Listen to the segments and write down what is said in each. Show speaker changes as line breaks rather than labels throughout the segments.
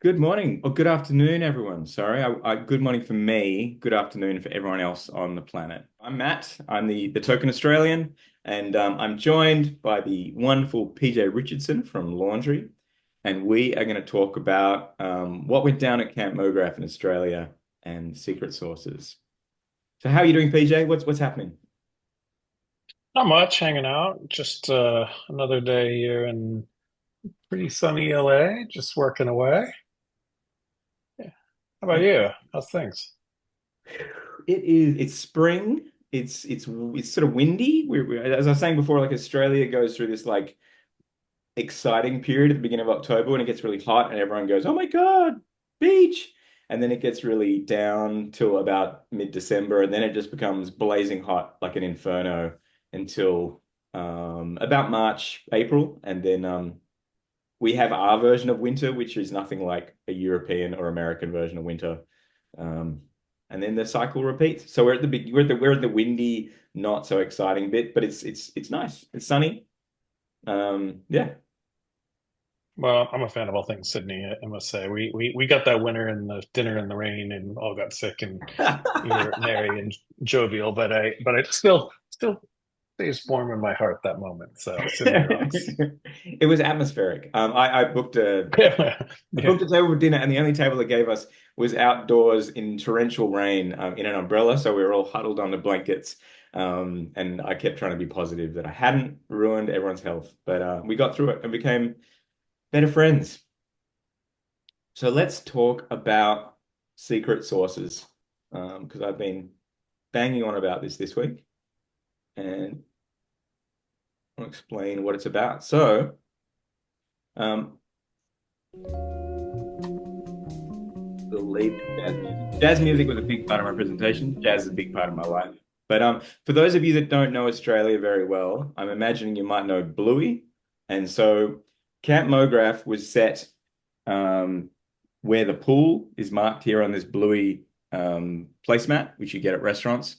Good morning or good afternoon, everyone. Sorry, good morning for me. Good afternoon for everyone else on the planet. I'm Matt. I'm the token Australian, and I'm joined by the wonderful PJ Richardson from Laundry, and we are going to talk about what went down at CampMograph in Australia and secret sources. So, how are you doing, PJ? What's happening?
Not much, hanging out. Just another day here in pretty sunny LA, just working away. Yeah. How about you? How's things?
It's spring. It's sort of windy. As I was saying before, like Australia goes through this like exciting period at the beginning of October when it gets really hot and everyone goes, "Oh my God, beach!" And then it gets really down till about mid-December, and then it just becomes blazing hot like an inferno until about March, April, and then we have our version of winter, which is nothing like a European or American version of winter. Um, and then the cycle repeats. So we're at the windy, not so exciting bit, but it's nice. It's sunny. Yeah.
Well, I'm a fan of all things Sydney, I must say. We got that winter and the dinner in the rain and all got sick and you were merry and jovial, but I still stays warm in my heart that moment. So Sydney rocks.
It was atmospheric. I booked a I
Yeah.
booked a table for dinner, and the only table they gave us was outdoors in torrential rain, in an umbrella. So we were all huddled under blankets. And I kept trying to be positive that I hadn't ruined everyone's health, but we got through it and became better friends. So let's talk about secret sources, because I've been banging on about this week, and I'll explain what it's about. So, um, the lead jazz music. Jazz music was a big part of my presentation. Jazz is a big part of my life. But for those of you that don't know Australia very well, I'm imagining you might know Bluey. And so Camp Mograph was set um, where the pool is marked here on this Bluey placemat, which you get at restaurants.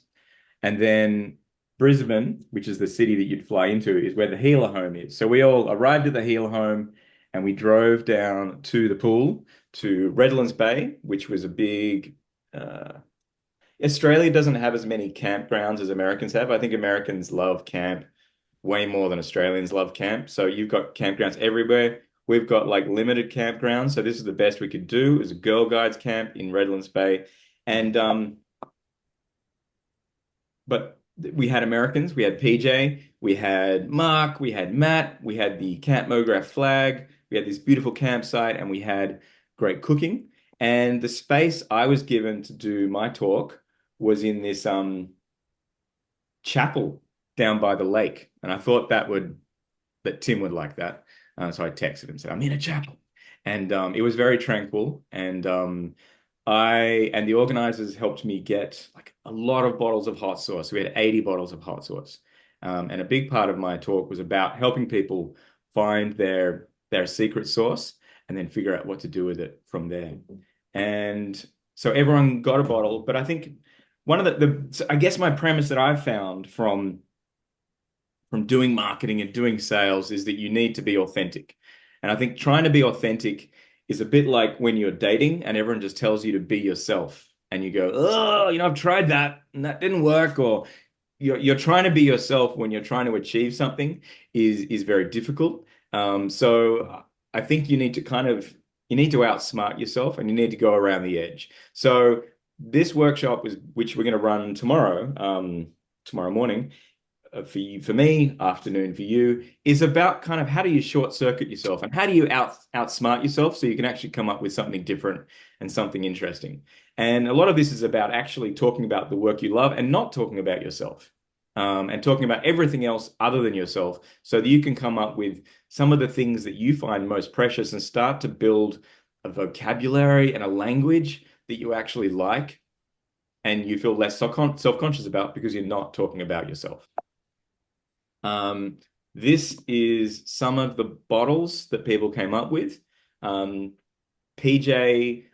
And then Brisbane, which is the city that you'd fly into, is where the healer home is. So we all arrived at the healer home and we drove down to the pool to Redlands Bay, which was a big. Australia doesn't have as many campgrounds as Americans have. I think Americans love camp way more than Australians love camp. So you've got campgrounds everywhere. We've got like limited campgrounds. So this is the best we could do. It was a Girl Guides camp in Redlands Bay. And but we had Americans, we had PJ, we had Mark, we had Matt, we had the Camp Mograph flag, we had this beautiful campsite, and we had great cooking. And the space I was given to do my talk was in this chapel down by the lake. And I thought that Tim would like that. So I texted him, said, "I'm in a chapel." And it was very tranquil. And the organizers helped me get like a lot of bottles of hot sauce. We had 80 bottles of hot sauce. And a big part of my talk was about helping people find their secret sauce and then figure out what to do with it from there. And so everyone got a bottle, but I think one of the I guess my premise that I've found from doing marketing and doing sales is that you need to be authentic. And I think trying to be authentic is a bit like when you're dating and everyone just tells you to be yourself. And you go, "Oh, I've tried that and that didn't work." Or you're trying to be yourself when you're trying to achieve something is very difficult. So I think you need to outsmart yourself and you need to go around the edge. So this workshop is which we're going to run tomorrow, tomorrow morning, for you, for me, afternoon for you, is about kind of how do you short circuit yourself and how do you outsmart yourself so you can actually come up with something different and something interesting. And a lot of this is about actually talking about the work you love and not talking about yourself. And talking about everything else other than yourself so that you can come up with some of the things that you find most precious and start to build a vocabulary and a language that you actually like and you feel less self-conscious about because you're not talking about yourself. Um, this is some of the bottles that people came up with. Um, PJ,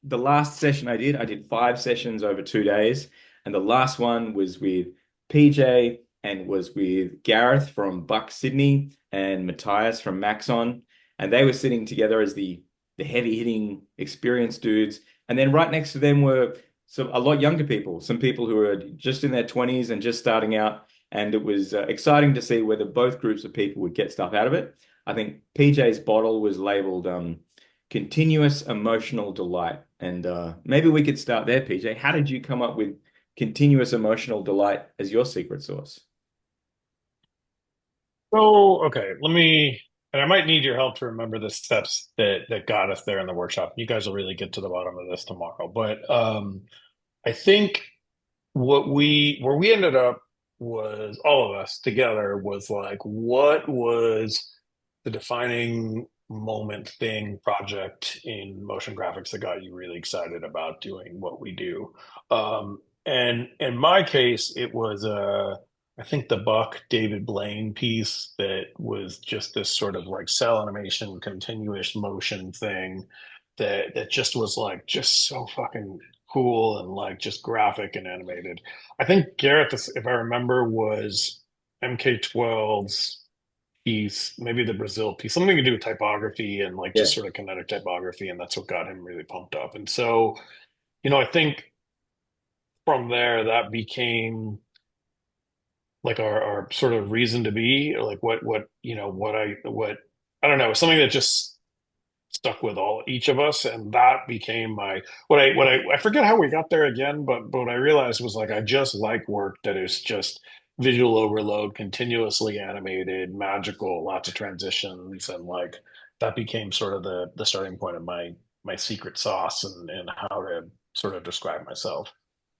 the last session I did 5 sessions over 2 days. And the last one was with PJ and was with Gareth from Buck Sydney and Matthias from Maxon. And they were sitting together as the the heavy hitting experienced dudes, and then right next to them were a lot younger people, some people who were just in their 20s and just starting out. And it was exciting to see whether both groups of people would get stuff out of it. I think PJ's bottle was labeled continuous emotional delight. And maybe we could start there, PJ. How did you come up with continuous emotional delight as your secret sauce?
So, okay, and I might need your help to remember the steps that got us there in the workshop. You guys will really get to the bottom of this tomorrow. But I think where we ended up was all of us together was like, what was the defining moment thing project in motion graphics that got you really excited about doing what we do? And in my case, it was I think the Buck David Blaine piece that was just this sort of like cell animation, continuous motion thing that just was like just so fucking cool and like just graphic and animated. I think Garrett, if I remember, was MK12's piece, maybe the Brazil piece, something to do with typography and like
Yeah.
just sort of kinetic typography, and that's what got him really pumped up. And so, I think from there that became like our sort of reason to be, or like what I don't know, something that just stuck with all each of us, and that became my I forget how we got there again, but what I realized was like I just like work that is just visual overload, continuously animated, magical, lots of transitions, and like that became sort of the starting point of my secret sauce and how to sort of describe myself,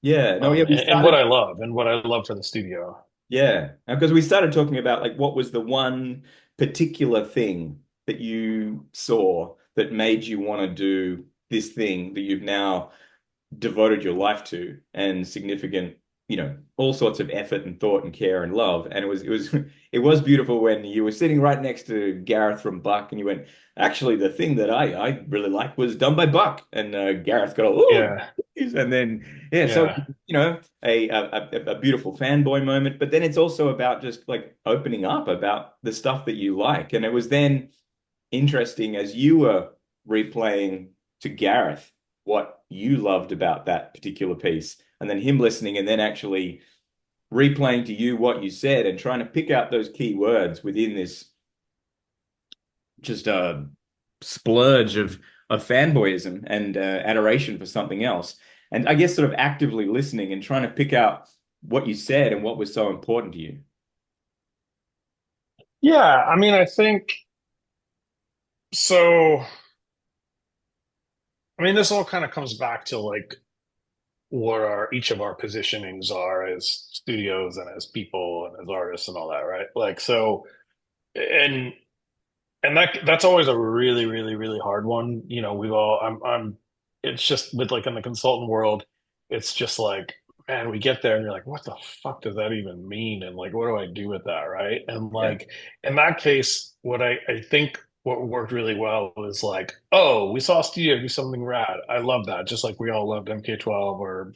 Yeah. No, yeah, we
and what
started.
I love and what I love for the studio.
Yeah, because we started talking about like what was the one particular thing that you saw that made you want to do this thing that you've now devoted your life to and significant, all sorts of effort and thought and care and love. And it was it was beautiful when you were sitting right next to Gareth from Buck and you went, actually, the thing that I really liked was done by Buck. And Gareth got all, oh,
Yeah,
and then yeah, so
yeah.
a beautiful fanboy moment, but then it's also about just like opening up about the stuff that you like. And it was then interesting as you were replaying to Gareth what you loved about that particular piece, and then him listening and then actually replaying to you what you said and trying to pick out those key words within this just splurge of fanboyism and adoration for something else. And I guess sort of actively listening and trying to pick out what you said and what was so important to you.
Yeah, I mean, I think so. I mean, this all kind of comes back to like what our each of our positionings are as studios and as people and as artists and all that, right? Like so, and that's always a really, really, really hard one. We've all I'm it's just with like in the consultant world, it's just like, man, we get there and you're like, what the fuck does that even mean? And like, what do I do with that? Right. And
Yeah.
like in that case, what I think what worked really well was like, oh, we saw a studio do something rad. I love that. Just like we all loved MK12 or,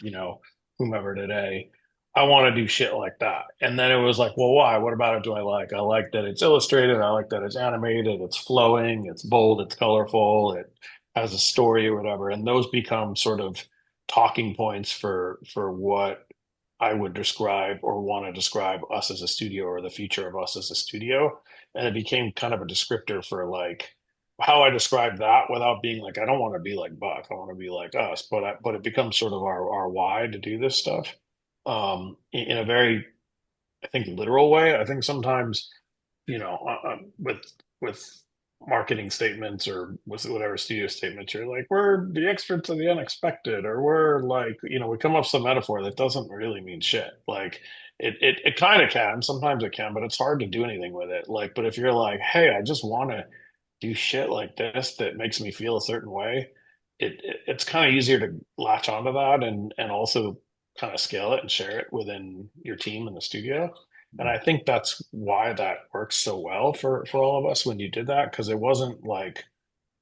whomever today. I want to do shit like that. And then it was like, well, why? What about it do I like? I like that it's illustrated. I like that it's animated. It's flowing. It's bold. It's colorful. It has a story or whatever. And those become sort of talking points for what I would describe or want to describe us as a studio or the future of us as a studio. And it became kind of a descriptor for like how I describe that without being like, I don't want to be like Buck. I want to be like us. But it becomes sort of our why to do this stuff in a very, I think, literal way. I think sometimes, with marketing statements or with whatever studio statements, you're like, we're the experts of the unexpected, or we're like, we come up with some metaphor that doesn't really mean shit. Like it kind of can, sometimes it can, but it's hard to do anything with it. Like, but if you're like, hey, I just want to do shit like this that makes me feel a certain way, it's kind of easier to latch onto that and also kind of scale it and share it within your team in the studio. And I think that's why that works so well for all of us when you did that, because it wasn't like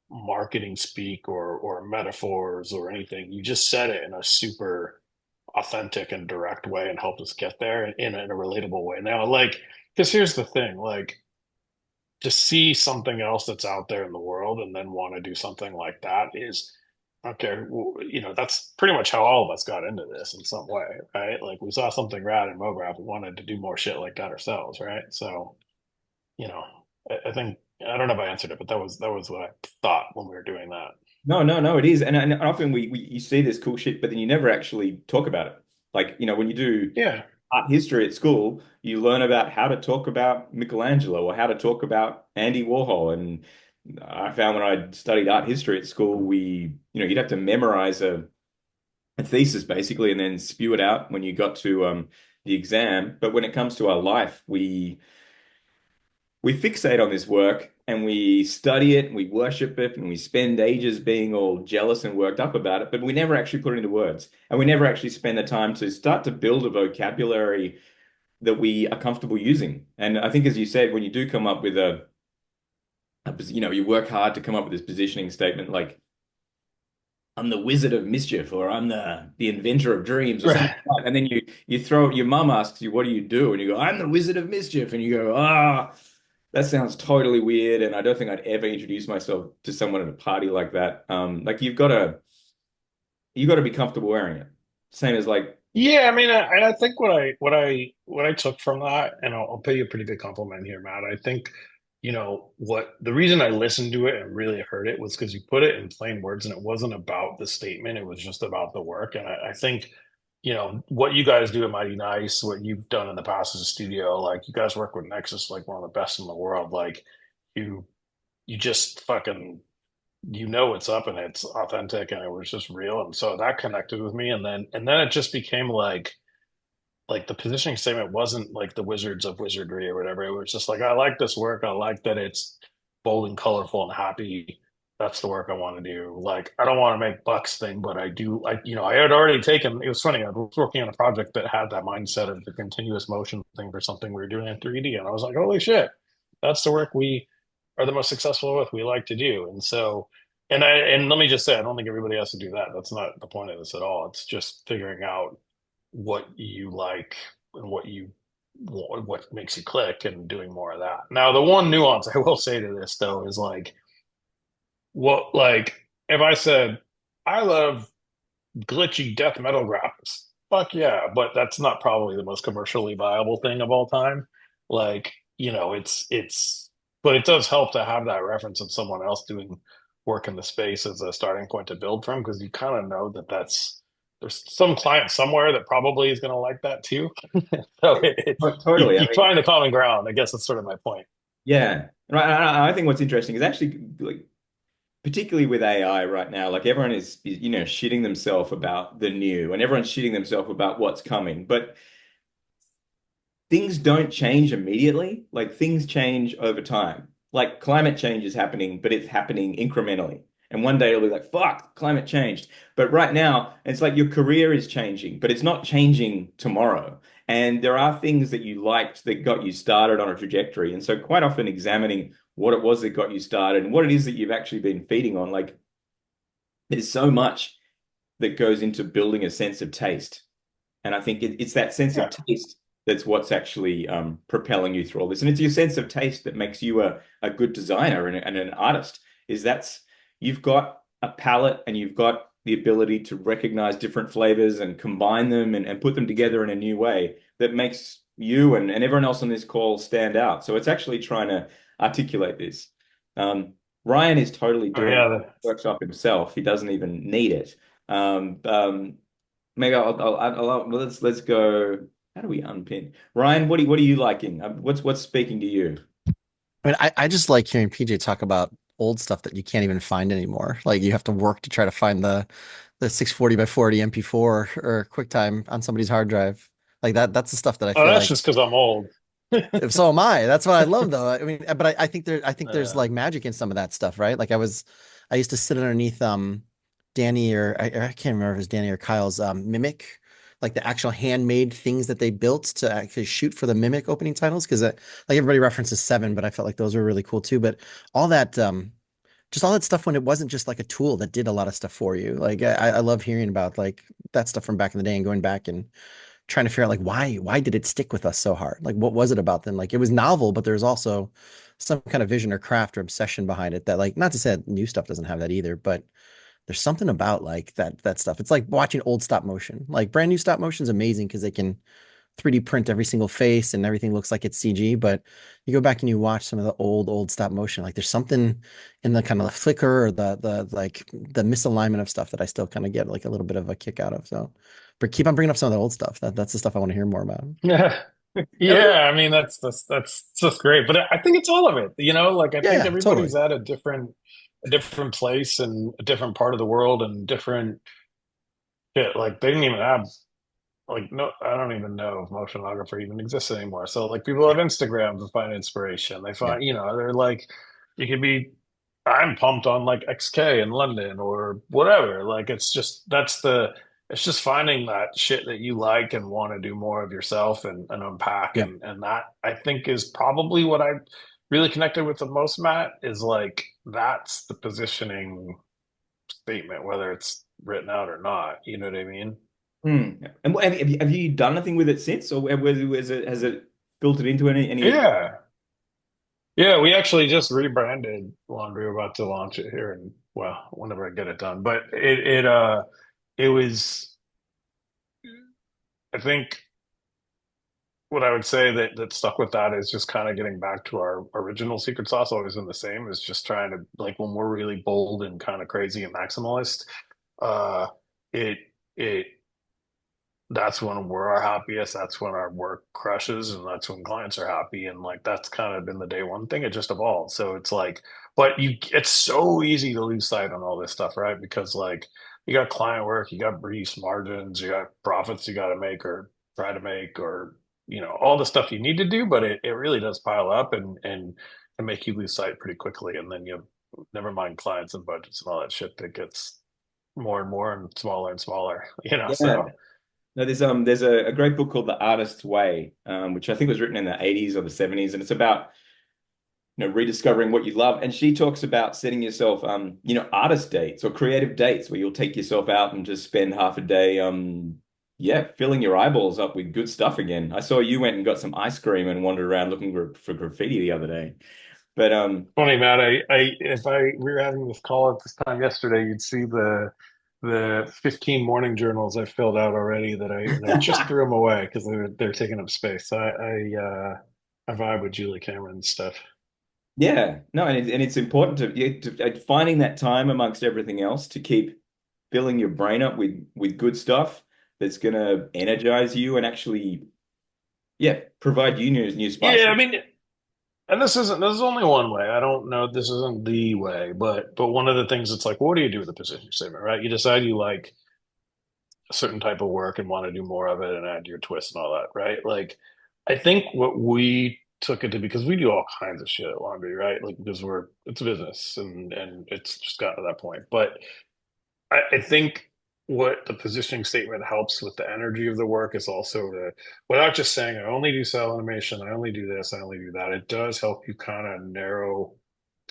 marketing speak or metaphors or anything. You just said it in a super authentic and direct way and helped us get there in a relatable way. Now, like, because here's the thing, like to see something else that's out there in the world and then want to do something like that is okay. That's pretty much how all of us got into this in some way, right? Like we saw something rad in MoGraph, we wanted to do more shit like that ourselves, right? So, you know, I think I don't know if I answered it, but that was what I thought when we were doing that.
No, no, no, it is. And often we you see this cool shit, but then you never actually talk about it. Like, when you do
Yeah.
art history at school, you learn about how to talk about Michelangelo or how to talk about Andy Warhol. And I found when I studied art history at school, you'd have to memorize a thesis basically and then spew it out when you got to the exam. But when it comes to our life, we fixate on this work and we study it and we worship it and we spend ages being all jealous and worked up about it, but we never actually put it into words. And we never actually spend the time to start to build a vocabulary that we are comfortable using. And I think, as you said, when you do come up with you work hard to come up with this positioning statement like, I'm the wizard of mischief, or I'm the inventor of dreams, or something
Right.
like that. And then you throw your mum asks you, what do you do? And you go, I'm the wizard of mischief. And you go, that sounds totally weird. And I don't think I'd ever introduce myself to someone at a party like that. Like you got to be comfortable wearing it. Same as like,
Yeah, I mean, I think what I took from that, and I'll pay you a pretty big compliment here, Matt. I think, what the reason I listened to it and really heard it was because you put it in plain words, and it wasn't about the statement; it was just about the work. And I think, what you guys do at Mighty Nice, what you've done in the past as a studio, like you guys work with Nexus, like one of the best in the world. Like you, you just fucking what's up and it's authentic and it was just real, and so that connected with me, and then it just became like the positioning statement wasn't like the Wizards of Wizardry or whatever. It was just like, I like this work, I like that it's bold and colorful and happy. That's the work I want to do. Like, I don't want to make bucks thing, but I do like, I had already taken, it was funny, I was working on a project that had that mindset of the continuous motion thing for something we were doing in 3D, and I was like, holy shit, that's the work we are the most successful with, we like to do. And so, and let me just say, I don't think everybody has to do that. That's not the point of this at all. It's just figuring out what you like and what makes you click and doing more of that. Now, the one nuance I will say to this though is like if I said I love glitchy death metal graphics, fuck yeah, but that's not probably the most commercially viable thing of all time. Like, but it does help to have that reference of someone else doing work in the space as a starting point to build from, because you kind of know that there's some client somewhere that probably is going to like that too. So
totally. I
you
mean,
find the common ground. I guess that's sort of my point.
yeah. Right. I think what's interesting is actually like, particularly with AI right now, like everyone is shitting themselves about the new and everyone's shitting themselves about what's coming. But things don't change immediately. Like things change over time. Like climate change is happening, but it's happening incrementally. And one day it'll be like, fuck, climate changed. But right now, it's like your career is changing, but it's not changing tomorrow. And there are things that you liked that got you started on a trajectory. And so quite often examining what it was that got you started and what it is that you've actually been feeding on, like there's so much that goes into building a sense of taste. And I think it's that sense of
Yeah.
taste that's what's actually propelling you through all this. And it's your sense of taste that makes you a good designer and an artist. Is that's you've got a palette and you've got the ability to recognize different flavors and combine them and put them together in a new way that makes you and everyone else on this call stand out. So it's actually trying to articulate this. Ryan is totally
Oh
doing
yeah.
workshop himself. He doesn't even need it. Um, um, Maybe let's go. How do we unpin? Ryan, what are you liking? What's speaking to you?
I mean, I just like hearing PJ talk about old stuff that you can't even find anymore. Like you have to work to try to find the 640 by 40 MP4 or QuickTime on somebody's hard drive. Like that's the stuff that I
Oh,
feel
that's
like
just because I'm old.
if so am I. That's what I love though. I mean, but I think there's
Uh,
like magic in some of that stuff, right? Like I used to sit underneath Danny or I can't remember if it was Danny or Kyle's Mimic, like the actual handmade things that they built to actually shoot for the Mimic opening titles. Because like everybody references Seven, but I felt like those were really cool too. But all that just all that stuff when it wasn't just like a tool that did a lot of stuff for you. Like I love hearing about like that stuff from back in the day and going back and trying to figure out like why did it stick with us so hard? Like what was it about them? Like it was novel, but there's also some kind of vision or craft or obsession behind it that like not to say that new stuff doesn't have that either, but there's something about like that stuff. It's like watching old stop motion. Like brand new stop motion is amazing because they can 3D print every single face and everything looks like it's CG. But you go back and you watch some of the old stop motion, like there's something in the kind of the flicker or the like the misalignment of stuff that I still kind of get like a little bit of a kick out of. So, but keep on bringing up some of the old stuff. That's the stuff I want to hear more about.
Yeah. Yeah, I mean that's just great. But I think it's all of it. Like I
Yeah,
think
yeah, totally.
everybody's at a different place and a different part of the world and different shit. Like they didn't even have like no, I don't even know if motionographer even exists anymore. So like people have Instagram to find inspiration. They
Yeah.
find, they're like you could be I'm pumped on like XK in London or whatever. Like it's just finding that shit that you like and want to do more of yourself and unpack
Yeah.
and that I think is probably what I really connected with the most, Matt, is like that's the positioning statement, whether it's written out or not. You know what I mean?
Hmm. And have you done anything with it since, or has it filtered into any of?
Yeah. Yeah, we actually just rebranded Laundry. We're about to launch it here and well, whenever I get it done. But it was I think what I would say that stuck with that is just kind of getting back to our original secret sauce, always in the same, is just trying to like when we're really bold and kind of crazy and maximalist, uh it it that's when we're our happiest. That's when our work crushes, and that's when clients are happy. And like that's kind of been the day one thing. It just evolved. So it's like, but it's so easy to lose sight on all this stuff, right? Because like you got client work, you got briefs, margins, you got profits you got to make or try to make, or all the stuff you need to do. But it really does pile up and can make you lose sight pretty quickly. And then you never mind clients and budgets and all that shit that gets more and more and smaller.
Yeah.
So.
No, there's a great book called The Artist's Way, which I think was written in the 80s or the 70s, and it's about rediscovering what you love. And she talks about setting yourself artist dates or creative dates where you'll take yourself out and just spend half a day yeah, filling your eyeballs up with good stuff again. I saw you went and got some ice cream and wandered around looking for graffiti the other day. But
Funny, Matt. If we were having this call at this time yesterday, you'd see the 15 morning journals I filled out already that I just threw them away because they're taking up space. So I vibe with Julie Cameron's stuff.
yeah, no, and it's important to finding that time amongst everything else to keep filling your brain up with good stuff that's gonna energize you and actually, yeah, provide you new
Yeah,
spices.
I mean, and this is only one way. I don't know. This isn't the way, but one of the things it's like, what do you do with a position statement, right? You decide you like a certain type of work and want to do more of it and add your twist and all that, right? Like, I think what we took it to because we do all kinds of shit at Laundry, right? Like because it's a business and it's just gotten to that point. But I think what the positioning statement helps with the energy of the work is also without just saying I only do cell animation, I only do this, I only do that. It does help you kind of narrow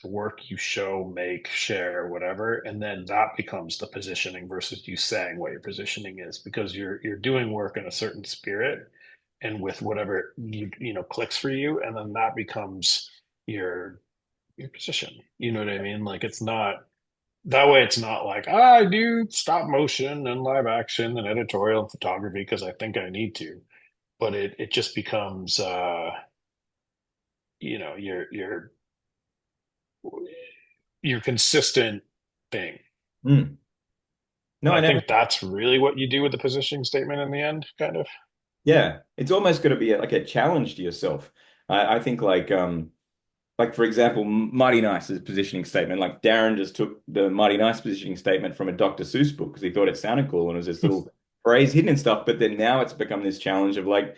the work you show, make, share, whatever, and then that becomes the positioning versus you saying what your positioning is because you're doing work in a certain spirit and with whatever clicks for you, and then that becomes your your position. You know what I mean? Like it's not that way. It's not like I do stop motion and live action and editorial and photography because I think I need to, but it just becomes your your consistent thing.
Mm. No,
And
I
I
never.
think that's really what you do with the positioning statement in the end, kind of.
Yeah, it's almost got to be like a challenge to yourself. I think like for example, Mighty Nice's positioning statement. Like Darren just took the Mighty Nice positioning statement from a Dr. Seuss book because he thought it sounded cool and it was this little phrase hidden and stuff. But then now it's become this challenge of like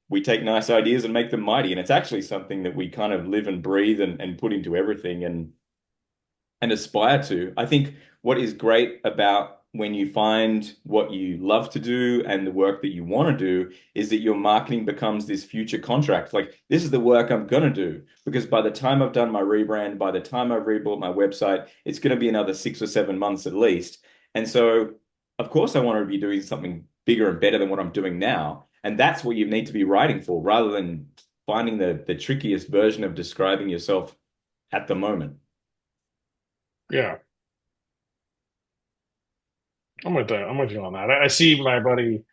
we take nice ideas and make them mighty, and it's actually something that we kind of live and breathe and put into everything and aspire to. I think what is great about when you find what you love to do and the work that you want to do is that your marketing becomes this future contract. Like, this is the work I'm going to do. Because by the time I've done my rebrand, by the time I've rebuilt my website, it's going to be another 6 or 7 months at least. And so, of course, I want to be doing something bigger and better than what I'm doing now. And that's what you need to be writing for rather than finding the trickiest version of describing yourself at the moment.
Yeah, I'm with you on that. I see my buddy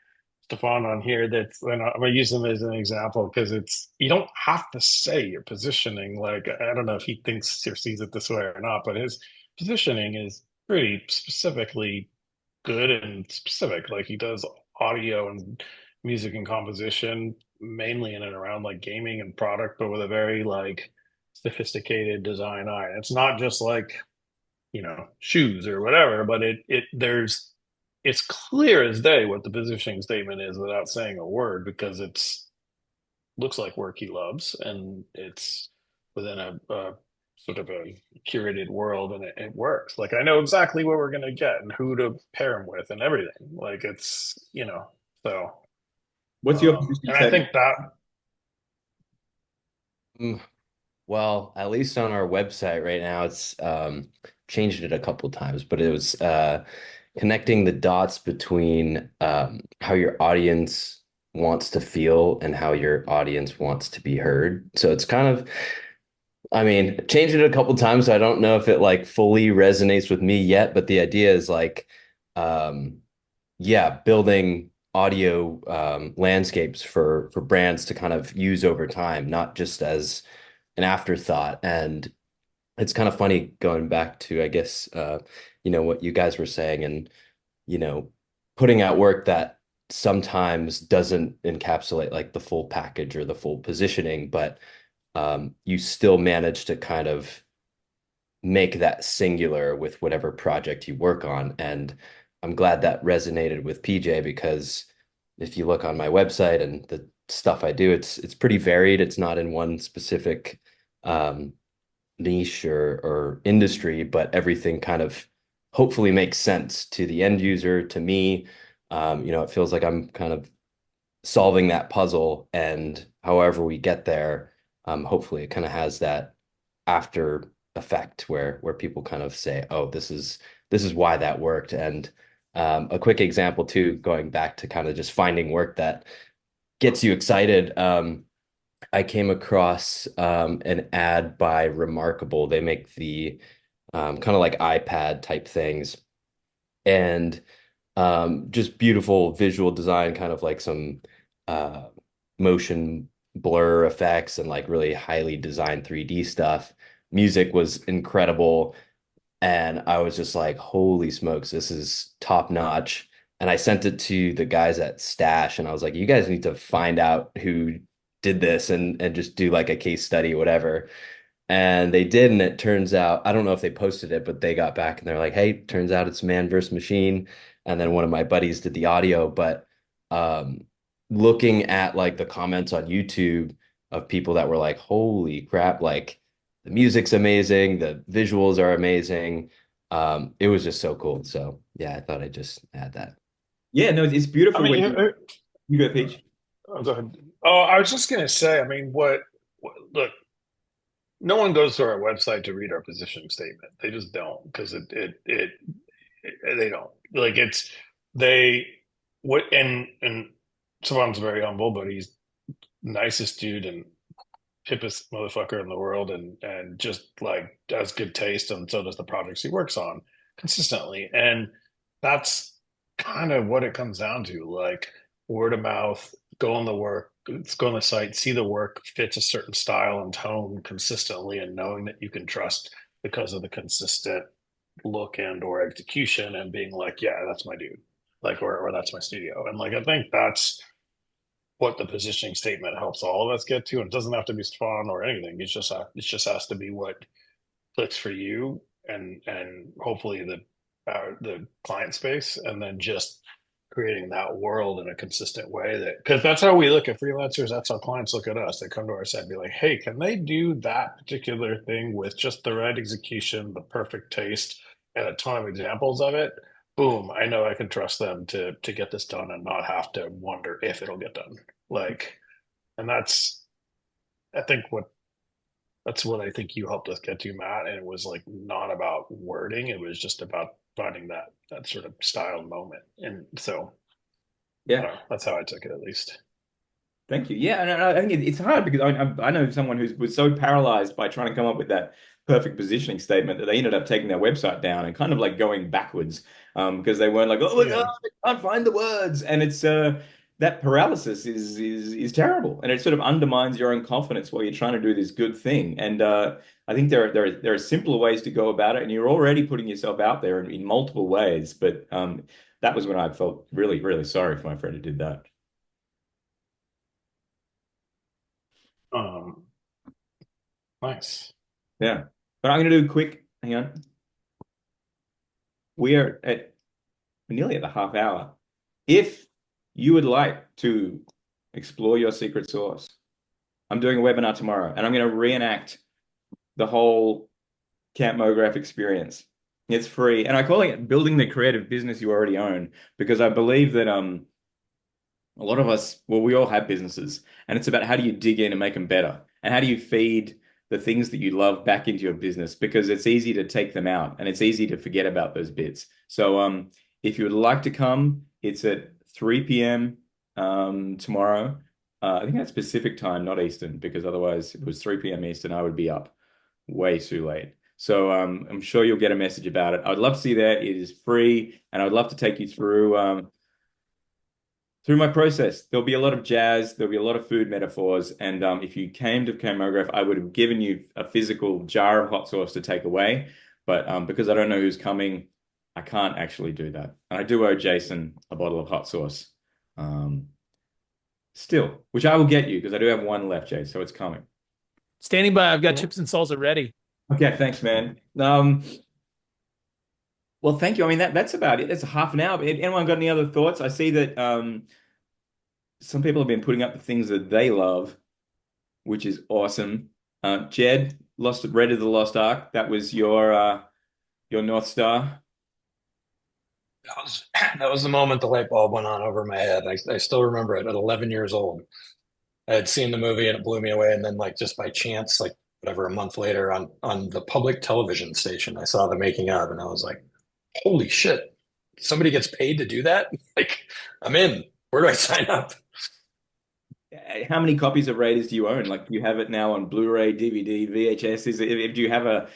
Stefan on here. That's and I'm gonna use him as an example because it's you don't have to say your positioning. Like I don't know if he thinks or sees it this way or not, but his positioning is pretty specifically good and specific. Like he does audio and music and composition mainly in and around like gaming and product, but with a very like sophisticated design eye. It's not just like, shoes or whatever, but it's clear as day what the positioning statement is without saying a word because it's looks like work he loves and it's within a sort of a curated world and it works. Like I know exactly what we're gonna get and who to pair him with and everything. Like it's so
What's your positioning
and I
statement?
think that
Mm, Well, at least on our website right now, it's changed it a couple times, but it was connecting the dots between how your audience wants to feel and how your audience wants to be heard. So it's kind of, I mean, changed it a couple times, so I don't know if it like fully resonates with me yet, but the idea is like, um, yeah, building audio landscapes for brands to kind of use over time, not just as an afterthought. And it's kind of funny going back to, I guess, what you guys were saying and, you know, putting out work that sometimes doesn't encapsulate like the full package or the full positioning, but you still manage to kind of make that singular with whatever project you work on. And I'm glad that resonated with PJ because if you look on my website and the stuff I do, it's pretty varied. It's not in one specific um, niche or industry, but everything kind of hopefully makes sense to the end user, to me. It feels like I'm kind of solving that puzzle, and however we get there, hopefully it kind of has that after effect where people kind of say, "Oh, this is why that worked." And a quick example too, going back to kind of just finding work that gets you excited. I came across an ad by Remarkable. They make the kind of like iPad type things and just beautiful visual design, kind of like some uh, motion blur effects and like really highly designed 3D stuff. Music was incredible. And I was just like, holy smokes, this is top notch. And I sent it to the guys at Stash and I was like, you guys need to find out who did this and just do like a case study, whatever. And they did, and it turns out, I don't know if they posted it, but they got back and they're like, hey, turns out it's man versus machine. And then one of my buddies did the audio, but um looking at like the comments on YouTube of people that were like, holy crap, like the music's amazing, the visuals are amazing. It was just so cool. So yeah, I thought I'd just add that.
Yeah, no, it's
I
beautiful
mean
when you go, Peach.
go ahead. Oh, I was just gonna say, I mean, what look, no one goes to our website to read our positioning statement. They just don't because they don't like it's they what and Savon's very humble, but he's nicest dude and hippest motherfucker in the world and just like has good taste and so does the projects he works on consistently. And that's kind of what it comes down to. Like word of mouth, go on the work, go on the site, see the work fits a certain style and tone consistently and knowing that you can trust because of the consistent look and or execution and being like, yeah, that's my dude. Like or that's my studio. And like I think that's what the positioning statement helps all of us get to. And it doesn't have to be fun or anything. It just has to be what clicks for you and hopefully the client space, and then just creating that world in a consistent way that because that's how we look at freelancers. That's how clients look at us. They come to our site and be like, hey, can they do that particular thing with just the right execution, the perfect taste, and a ton of examples of it? Boom, I know I can trust them to get this done and not have to wonder if it'll get done. Like, and I think that's what I think you helped us get to, Matt. And it was like not about wording; it was just about finding that sort of style moment. And so, I
Yeah,
don't know. That's how I took it, at least.
thank you. Yeah, and I think it's hard because I know someone who was so paralyzed by trying to come up with that perfect positioning statement that they ended up taking their website down and kind of like going backwards because they weren't like, oh my God,
Yeah.
I can't find the words. And it's that paralysis is terrible, and it sort of undermines your own confidence while you're trying to do this good thing. And I think there are simpler ways to go about it, and you're already putting yourself out there in multiple ways. But that was when I felt really, really sorry for my friend who did that.
Um, nice.
Yeah. But I'm going to do a quick, hang on. We are at nearly at the half hour. If you would like to explore your secret sauce, I'm doing a webinar tomorrow and I'm going to reenact the whole CampMograph experience. It's free. And I call it building the creative business you already own because I believe that a lot of us, well, we all have businesses, and it's about how do you dig in and make them better, and how do you feed the things that you love back into your business because it's easy to take them out and it's easy to forget about those bits. So, if you would like to come, it's at 3 p.m. Tomorrow. I think that's Pacific time, not Eastern, because otherwise, if it was 3 p.m. Eastern, I would be up way too late. So I'm sure you'll get a message about it. I'd love to see that. It is free, and I'd love to take you through my process. There'll be a lot of jazz, there'll be a lot of food metaphors, and if you came to CampMograph, I would have given you a physical jar of hot sauce to take away, but because I don't know who's coming, I can't actually do that. And I do owe Jason a bottle of hot sauce, still, which I will get you because I do have one left, Jay, so it's coming.
Standing by. I've got chips and salsa ready.
Okay, thanks, man. Well, thank you. I mean, that's about it. That's a half an hour. Anyone got any other thoughts? I see that some people have been putting up the things that they love, which is awesome. Jed, Red of the Lost Ark. That was your North Star.
That was the moment the light bulb went on over my head. I still remember it at 11 years old. I had seen the movie and it blew me away. And then like just by chance, like whatever, a month later on the public television station, I saw the making of and I was like, holy shit, somebody gets paid to do that? Like, I'm in. Where do I sign up?
How many copies of Raiders do you own? Like, do you have it now on Blu-ray, DVD, VHS? Do you have a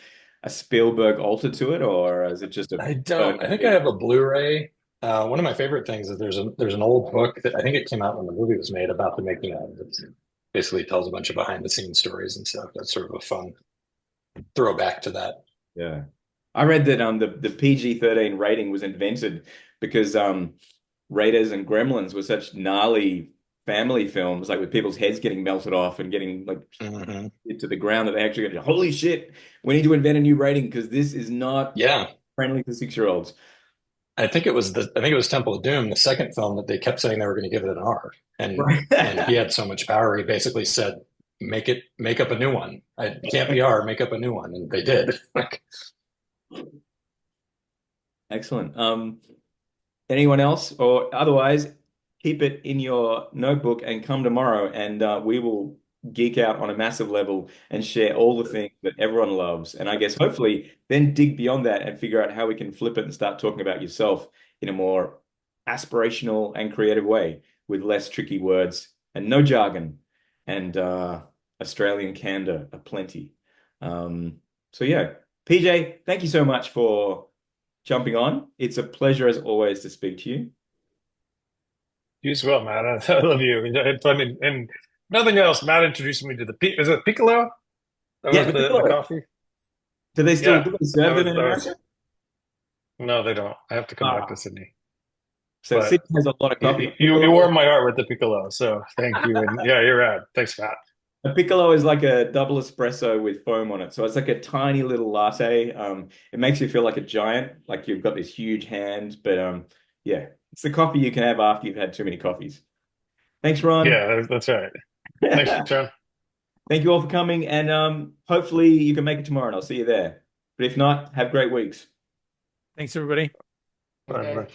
Spielberg alter to it, or is it just a
I don't. I think I have a Blu-ray. One of my favorite things is there's an old book that I think it came out when the movie was made about the making of. It basically tells a bunch of behind the scenes stories and stuff. That's sort of a fun throwback to that.
Yeah. I read that the PG-13 rating was invented because Raiders and Gremlins were such gnarly family films, like with people's heads getting melted off and getting like to the ground, that they actually go, holy shit, we need to invent a new rating because this is not friendly to 6-year-olds.
I think it was Temple of Doom, the second film, that they kept saying they were going to give it an R, and and he had so much power, he basically said, make up a new one. It can't be R, make up a new one, and they did.
Excellent. Anyone else, or otherwise, keep it in your notebook and come tomorrow, and we will geek out on a massive level and share all the things that everyone loves. And I guess hopefully then dig beyond that and figure out how we can flip it and start talking about yourself in a more aspirational and creative way with less tricky words and no jargon and Australian candor aplenty. So yeah, PJ, thank you so much for jumping on. It's a pleasure as always to speak to you.
You as well, Matt. I love you. I had fun, and nothing else. Matt introduced me to is it Piccolo? That
Yeah,
was the coffee.
Do they still serve it in America?
No, they don't. I have to come back to Sydney.
So
But
Sydney has a lot of coffee.
You warmed my heart with the Piccolo, so thank you. And yeah, you're rad. Thanks, Matt.
A piccolo is like a double espresso with foam on it. So it's like a tiny little latte. It makes you feel like a giant, like you've got this huge hand. But yeah, it's the coffee you can have after you've had too many coffees. Thanks, Ron.
Yeah, that's right. Thanks, John.
Thank you all for coming. And hopefully you can make it tomorrow and I'll see you there. But if not, have great weeks.
Thanks, everybody.
Bye.